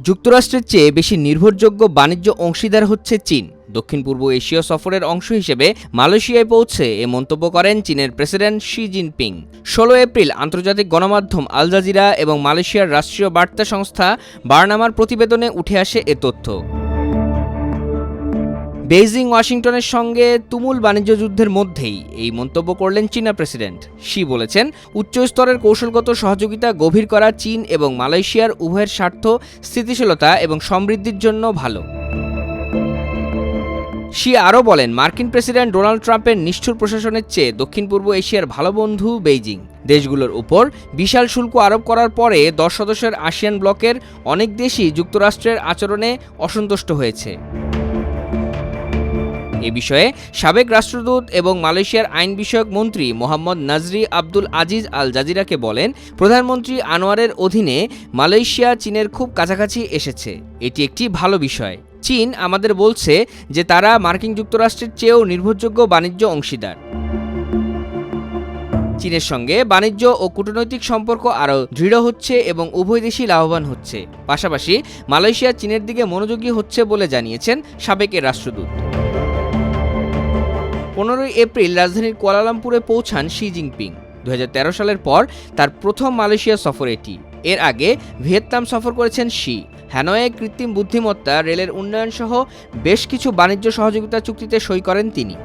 যুক্তরাষ্ট্রের চেয়ে বেশি নির্ভরযোগ্য বাণিজ্য অংশীদার হচ্ছে চীন। দক্ষিণ পূর্ব এশীয় সফরের অংশ হিসেবে মালয়েশিয়ায় পৌঁছে এ মন্তব্য করেন চীনের প্রেসিডেন্ট শি জিনপিং। ১৬ এপ্রিল আন্তর্জাতিক গণমাধ্যম আল জাজিরা এবং মালয়েশিয়ার রাষ্ট্রীয় বার্তা সংস্থা বার্নামার প্রতিবেদনে উঠে আসে এ তথ্য। বেইজিং ওয়াশিংটনের সঙ্গে তুমুল বাণিজ্য যুদ্ধের মধ্যেই এই মন্তব্য করলেন চীনা প্রেসিডেন্ট। শি বলেছেন, উচ্চ স্তরের কৌশলগত সহযোগিতা গভীর করা চীন এবং মালয়েশিয়ার উভয়ের স্বার্থ, স্থিতিশীলতা এবং সমৃদ্ধির জন্য ভালো। শি আরও বলেন, মার্কিন প্রেসিডেন্ট ডোনাল্ড ট্রাম্পের নিষ্ঠুর প্রশাসনের চেয়ে দক্ষিণ পূর্ব এশিয়ার ভালো বন্ধু বেইজিং। দেশগুলোর উপর বিশাল শুল্ক আরোপ করার পরে 10 সদস্যের আসিয়ান ব্লকের অনেক দেশই যুক্তরাষ্ট্রের আচরণে অসন্তুষ্ট হয়েছে। এ বিষয়ে সাবেক রাষ্ট্রদূত এবং মালয়েশিয়ার আইন বিষয়ক মন্ত্রী মোহাম্মদ নাজরি আব্দুল আজিজ আল জাজিরাকে বলেন, প্রধানমন্ত্রী আনোয়ারের অধীনে মালয়েশিয়া চীনের খুব কাছাকাছি এসেছে। এটি একটি ভালো বিষয়। চীন আমাদের বলছে যে তারা মার্কিন যুক্তরাষ্ট্রের চেয়েও নির্ভরযোগ্য বাণিজ্য অংশীদার। চীনের সঙ্গে বাণিজ্য ও কূটনৈতিক সম্পর্ক আরও দৃঢ় হচ্ছে এবং উভয় দেশই লাভবান হচ্ছে। পাশাপাশি মালয়েশিয়া চীনের দিকে মনোযোগী হচ্ছে বলে জানিয়েছেন সাবেক এ রাষ্ট্রদূত। 15 এপ্রিল রাজধানীর কুয়ালালামপুরে পৌঁছান শি জিনপিং। 2013 সালের পর তার প্রথম মালয়েশিয়া সফর এটি। এর আগে ভিয়েতনাম সফর করেছেন শি। হ্যানয়ে কৃত্রিম বুদ্ধিমত্তা, রেলের উন্নয়ন সহ বেশ কিছু বাণিজ্য সহযোগিতা চুক্তিতে সই করেন তিনি।